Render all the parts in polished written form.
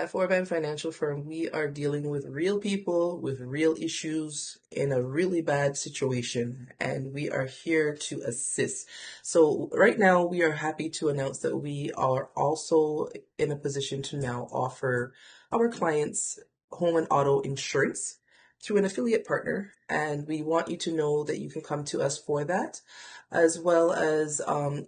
At Forband Financial Firm, we are dealing with real people with real issues in a really bad situation, and we are here to assist. So, right now, we are happy to announce that we are also in a position to now offer our clients home and auto insurance through an affiliate partner, and we want you to know that you can come to us for that, as well as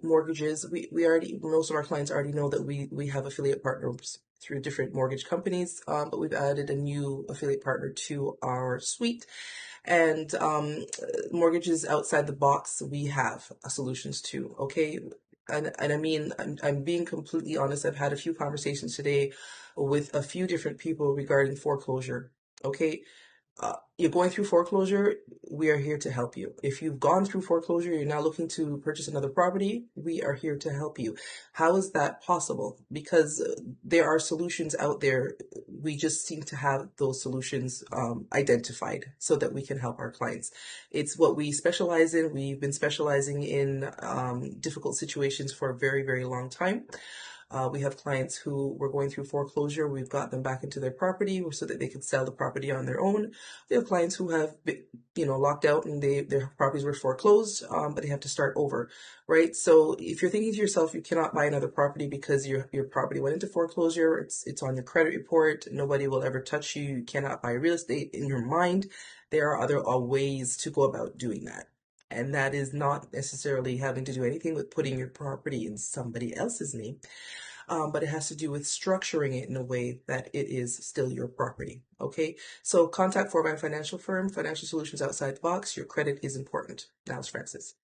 mortgages. We already, most of our clients already know that we have affiliate partners through different mortgage companies, but we've added a new affiliate partner to our suite. And mortgages outside the box, we have solutions too. Okay. And I mean, I'm being completely honest. I've had a few conversations today with a few different people regarding foreclosure. Okay, you're going through foreclosure, we are here to help you. If you've gone through foreclosure, you're now looking to purchase another property, we are here to help you. How is that possible? Because there are solutions out there. We just seem to have those solutions identified so that we can help our clients. It's what we specialize in. We've been specializing in difficult situations for a very, very long time. We have clients who were going through foreclosure. We've got them back into their property so that they can sell the property on their own. We have clients who have been, locked out and their properties were foreclosed, but they have to start over, right? So if you're thinking to yourself, you cannot buy another property because your property went into foreclosure, it's on your credit report, nobody will ever touch you, you cannot buy real estate in your mind, there are other ways to go about doing that. And that is not necessarily having to do anything with putting your property in somebody else's name, but it has to do with structuring it in a way that it is still your property. Okay, so contact Forban Financial Firm, financial solutions outside the box. Your credit is important. Now it's Francis.